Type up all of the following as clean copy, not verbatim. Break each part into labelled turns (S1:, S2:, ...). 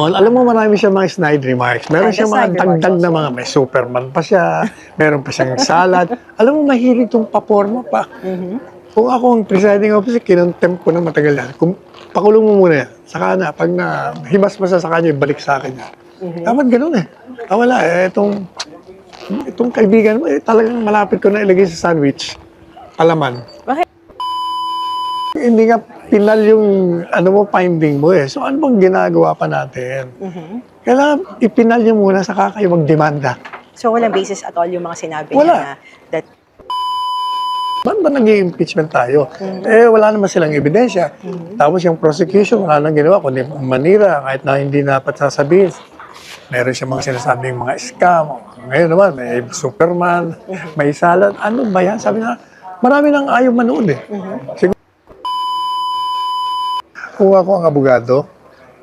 S1: Alam mo, marami siya mga snide remarks. Meron siya mga
S2: snide remarks
S1: dagdag na
S2: also.
S1: mga, may Superman pa siya, meron pa siyang salad. Alam mo, mahilig itong paporma pa. Kung ako ang presiding officer, kinontempt ko na matagal yan. Kung pakulong mo muna yan, saka na, pag na himas pa sa kanya, ibalik sa akin yan. Dapat ganun eh. Wala eh, itong kaibigan mo, talagang malapit ko na ilagay sa sandwich. Alaman.
S2: Bakit?
S1: Hindi nga pinal yung finding mo eh. So ano bang ginagawa pa natin? Kailangan ipinal niyo muna saka kayo magdemanda.
S2: So, walang basis at all yung mga sinabi
S1: Wala.
S2: niya na that
S1: Ba't ba nag-impeachment tayo? Wala naman silang ebidensya. Tapos yung prosecution, wala nang ginawa, kundi manira, kahit na hindi dapat sasabihin. Meron siya mga sinasabing mga scam. Ngayon naman, may Superman, may salad. Ano ba yan? Sabi na, marami nang ayaw manood eh. Siguro, kung ako ang abogado,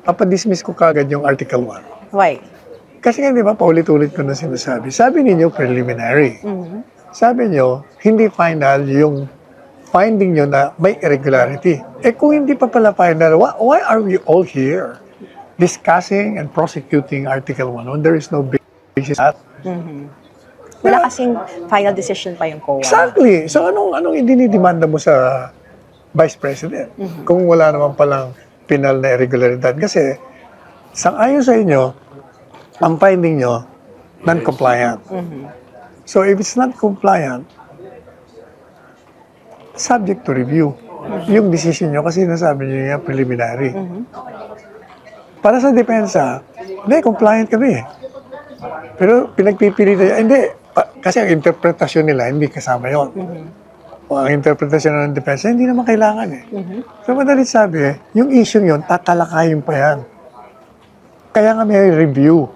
S1: papadismiss ko kagad yung Article 1.
S2: why?
S1: Kasi nga, di ba, paulit-ulit ko na sinasabi. Sabi ninyo, preliminary. Sabi nyo, hindi final yung finding nyo na may irregularity. Kung hindi pa pala final, why are we all here discussing and prosecuting Article 1 when there is no basis at?
S2: Wala kasing final decision pa yung COA.
S1: Exactly. So, anong idinidemanda mo sa Vice President kung wala naman palang penal na irregularidad? Kasi, sang-ayon sa inyo, ang finding nyo, non-compliant. So, if it's not compliant, subject to review. Yung decision nyo, kasi nasabi nyo yung preliminary. Para sa depensa, hindi, compliant kami eh. Pero pinagpipilitan, hindi, kasi ang interpretasyon nila, hindi kasama yon. O ang interpretasyon ng depensa, hindi naman kailangan eh. So, madalit sabi, yung issue yun, tatalakayin pa yan. Kaya nga may review.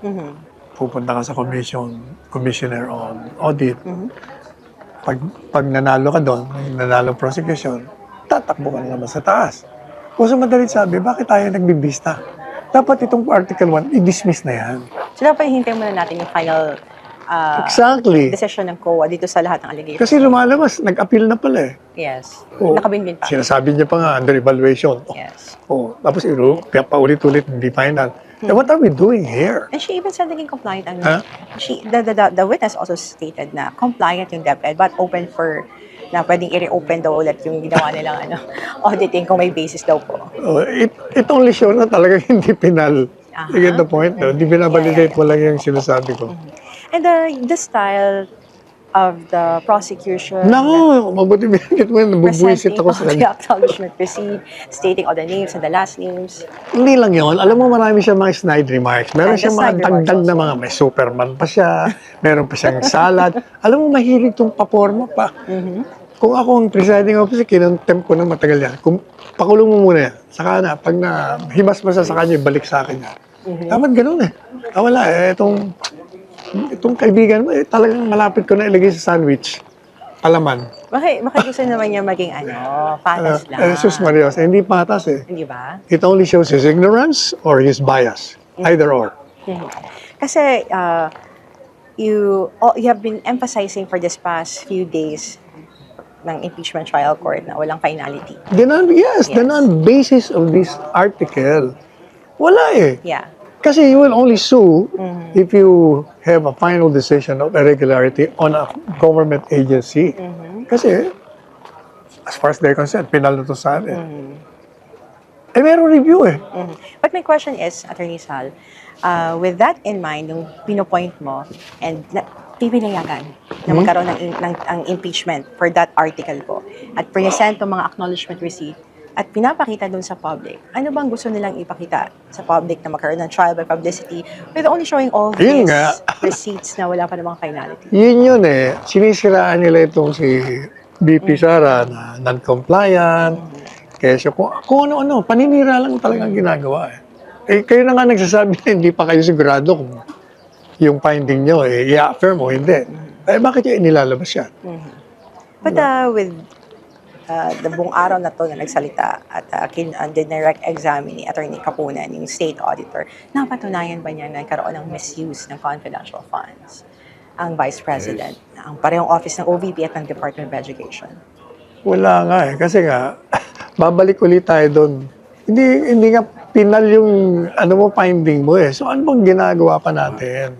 S1: Pupunta ka sa commissioner on audit. Pag nanalo ka doon, nanalo prosecution, tatakbo ka naman sa taas. Kung sa madalit sabi, bakit tayo nagbibista? Dapat itong Article 1, i-dismiss na yan.
S2: So, dapat hintay muna natin yung final
S1: Exactly.
S2: decision ng COA dito sa lahat ng allegations.
S1: Kasi lumalabas, nag-appeal na pala eh.
S2: Yes.
S1: Oo.
S2: Nakabinbin pa.
S1: Sinasabi niya pa nga, under evaluation.
S2: Yes.
S1: Tapos paulit-ulit, hindi final. What are we doing here?
S2: And she even said naging compliant ang
S1: Huh?
S2: the witness also stated na compliant yung DepEd but open for na pwedeng i-reopen daw ulit yung ginawa nilang auditing kung may basis daw po.
S1: It only show na talagang hindi pinal. You get the point? No? Hindi binabalidate mo lang yung sinasabi ko.
S2: And the style of the prosecution
S1: Naku, mabuti binigit mo yun. Nabubuisit
S2: presenting
S1: ako sa
S2: all the
S1: kanya.
S2: acknowledgement receipt, stating all the names and the last names.
S1: Hindi lang yun. Alam mo, marami siya mga snide remarks. Meron
S2: The
S1: siya mga
S2: snide remarks
S1: dagdag na
S2: also.
S1: mga, may Superman pa siya, meron pa siyang salad. Alam mo, mahilig itong paporma pa. Kung ako ang presiding officer, kinontempt ko na matagal yan. Kung pakulong mo muna yan, saka na, pag na himas pa sa kanya, balik sa akin yan. Dapat ganun eh. Wala eh, itong kaibigan mo, talagang malapit ko na ilagay sa sandwich. Alaman.
S2: Bakit gusto naman niya maging patas lang?
S1: Jesus Maria, hindi patas eh.
S2: Hindi ba?
S1: It only shows his ignorance or his bias. Either or.
S2: Kasi you have been emphasizing for this past few days ng impeachment trial court na walang finality.
S1: Then on basis of this article, wala eh.
S2: Yeah.
S1: Kasi you will only sue if you have a final decision of irregularity on a government agency. Kasi, as far as they're concerned, pinal na to sa atin. Meron review eh.
S2: But my question is, Attorney Sal, with that in mind, yung pinopoint mo, and pipinayagan na magkaroon ng impeachment for that article po, at present yung mga acknowledgement receipt, at pinapakita dun sa public, ano bang gusto nilang ipakita sa public na magkaroon ng trial by publicity with only showing all
S1: Yun
S2: these
S1: nga.
S2: receipts na wala pa namang finality?
S1: Yun eh. Sinisiraan nila itong si BP Sara na non-compliant. Kaya kung ano-ano, paninira lang talagang ginagawa eh. Kayo na nga nagsasabi na hindi pa kayo sigurado kung yung finding nyo, i-affirm o hindi. Bakit yung inilalabas yan?
S2: But with the buong araw na to na nagsalita at direct examine ni Attorney Kapunan, yung state auditor, napatunayan ba niya na nagkaroon ng misuse ng confidential funds ang Vice President, ang parehong office ng OVP at ng Department of Education?
S1: Wala nga eh. Kasi nga, babalik ulit tayo doon. Hindi nga ipinal yung finding mo eh. So ano bang ginagawa pa natin?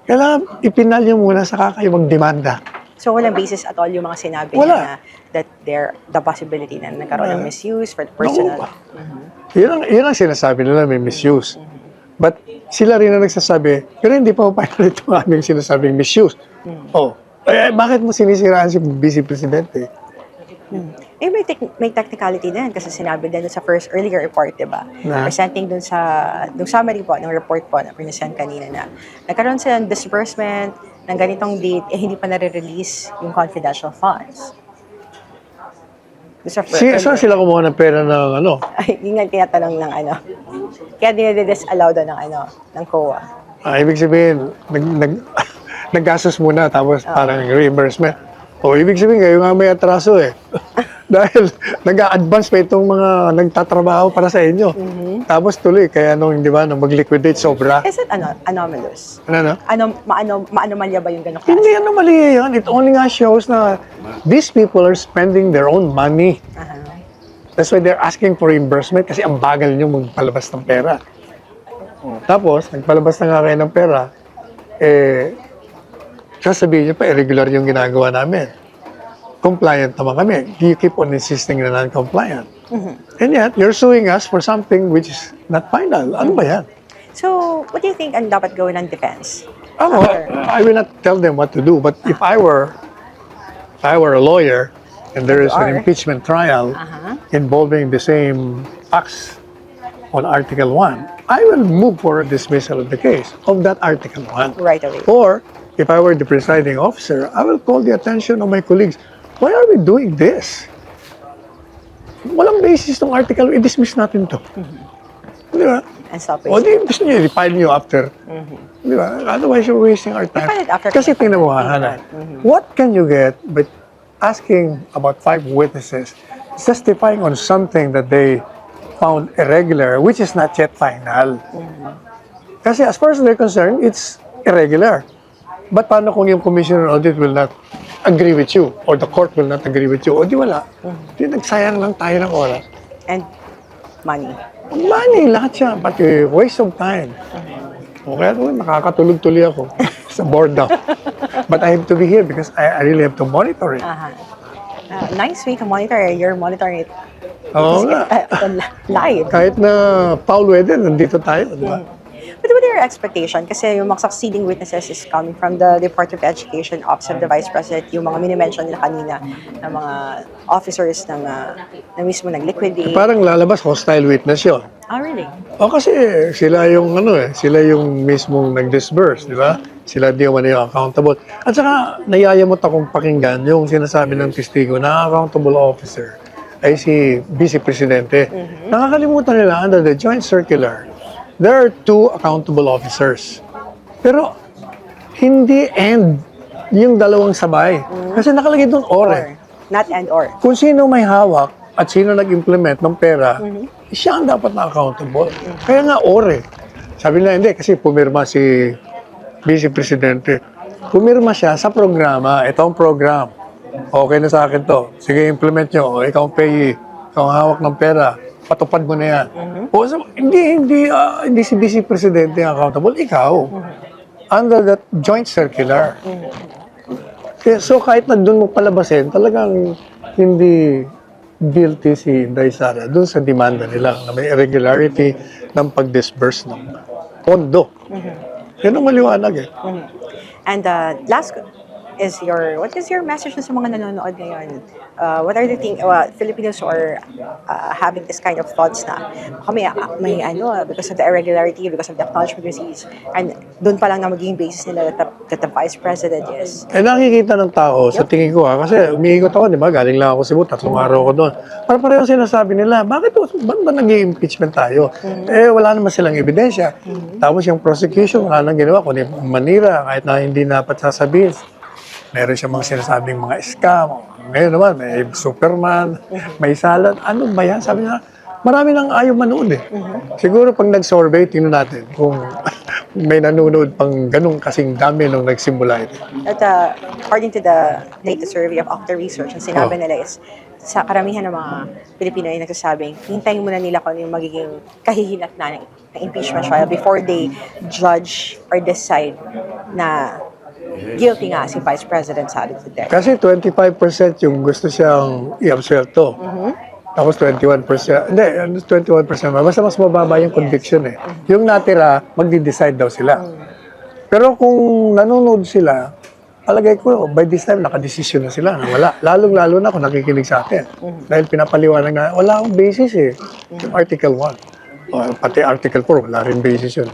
S1: Kailangan ipinal yung muna saka kayo magdemanda.
S2: So, walang basis at all yung mga sinabi
S1: Wala.
S2: niya na that the possibility na nagkaroon ng misuse for personal.
S1: Yun ang sinasabi nila, may misuse. But sila rin ang nagsasabi, pero hindi pa final itong aming sinasabing misuse. Bakit mo sinisiraan si Vice Presidente?
S2: Eh, may technicality din kasi sinabi din sa first earlier report, di ba?
S1: Na?
S2: Presenting dun summary po, ng report po na present kanina na nagkaroon sila ng disbursement ng ganitong date, hindi pa nare-release yung confidential funds.
S1: Saan sila kumuha ng pera ng
S2: Ay, yun nga tinatanong ng Kaya dinedisallow daw ng COA.
S1: Ibig sabihin, naggastos muna tapos parang reimbursement. Ibig sabihin kayo nga may atraso eh. Dahil nag-a-advance pa itong mga nagtatrabaho para sa inyo. Tapos tuloy, kaya nung mag-liquidate sobra.
S2: Is it anomalous?
S1: Ano?
S2: Maanomalya ba yung gano'ng klase?
S1: Hindi mali yan. It only nga shows na these people are spending their own money. That's why they're asking for reimbursement kasi ang bagal nyo magpalabas ng pera. Tapos, nagpalabas na nga kayo ng pera, sasabihin nyo pa, irregular yung ginagawa namin. Compliant naman kami. You keep on insisting na non-compliant. And yet, you're suing us for something which is not final. Ano ba yan?
S2: So, what do you think ang dapat gawin ng defense?
S1: I will not tell them what to do, but if I were a lawyer and there is an impeachment trial involving the same facts on Article 1, I will move for a dismissal of the case of that Article 1.
S2: Right away.
S1: Or, if I were the presiding officer, I will call the attention of my colleagues. Why are we doing this? Walang basis ng article, i-dismiss natin to. Di ba?
S2: And stop
S1: O di, gusto nyo, i-file nyo after. Di ba? Otherwise, you're wasting our time.
S2: I-file it after.
S1: Kasi tingnan mo, Hana, what can you get by asking about 5 witnesses testifying on something that they found irregular, which is not yet final? Kasi as far as they're concerned, it's irregular. But paano kung yung commissioner audit will not agree with you or the court will not agree with you? O di wala. Di nagsayang lang tayo ng oras.
S2: And money.
S1: Money, lahat siya. But a waste of time. Okay, nakakatulog tuloy ako sa boredom. But I have to be here because I really have to monitor it.
S2: Nice way to monitor. You're monitoring it
S1: Oo nga.
S2: live.
S1: Kahit na foul weather, nandito tayo, di ba?
S2: But what are your expectation? Kasi yung mga succeeding witnesses is coming from the Department of Education, Office of the Vice President, yung mga minimension nila kanina ng mga officers na mismo nag-liquidate.
S1: Parang lalabas, hostile witness yun.
S2: Really?
S1: Kasi sila yung sila yung mismong nag-disburse, di ba? Sila di naman yung accountable. At saka, nayayamot akong pakinggan yung sinasabi ng testigo na accountable officer ay si Vice Presidente. Nakakalimutan nila under the joint circular, there are 2 accountable officers. Pero, hindi end yung dalawang sabay. Kasi nakalagay doon or.
S2: Not and or.
S1: Kung sino may hawak at sino nag-implement ng pera, siya ang dapat na accountable. Kaya nga or. Sabi nila, hindi, kasi pumirma si Vice Presidente. Pumirma siya sa programa. Ito ang program. Okay na sa akin to. Sige, implement nyo. Ikaw ang payee. Ikaw ang hawak ng pera. Patupad mo na yan. Hindi si Vice Presidente ang accountable. Ikaw. Under that joint circular. So kahit na doon mo palabasin, talagang hindi guilty si Inday Sara doon sa demanda nila na may irregularity ng pag-disburse ng pondo. Yan ang maliwanag eh.
S2: And last is what is your message sa mga nanonood ngayon? What are the Filipinos who are having this kind of thoughts na may because of the irregularity, because of the acknowledgement receipts, and doon pa lang na magiging basis nila that the Vice President is.
S1: Nakikita ng tao, sa tingin ko kasi umiikot ako, di ba? Galing lang ako Cebu, 3 araw ako doon. Para pareho sinasabi nila, ba't ba nag-i-impeachment tayo? Wala naman silang ebidensya. Tapos yung prosecution, wala nang ginawa, kundi manira, kahit na hindi dapat sasabihin. Meron siya mga sinasabing mga scam. Ngayon naman, may Superman, may salad. Ano ba yan? Sabi niya, marami nang ayaw manood eh. Siguro pag nag-survey, tingnan natin kung may nanonood pang ganung kasing dami nung nagsimula ito.
S2: At according to the latest survey of Octa Research, ang sinabi nila is sa karamihan ng mga Pilipino ay nagsasabing, hintayin muna nila kung ano yung magiging kahihinatnan ng impeachment trial before they judge or decide na guilty nga si Vice President Sara Duterte.
S1: Kasi 25% yung gusto siyang i-absuelto. Tapos 21%, hindi, 21%. Basta mas mababa yung conviction eh. Yung natira, magdi-decide daw sila. Pero kung nanonood sila, palagay ko, by this time, nakadesisyon na sila na wala. Lalong-lalo na kung nakikinig sa atin. Dahil pinapaliwanag na, wala akong basis eh. Yung Article 1. O, pati Article 4, wala rin basis yun.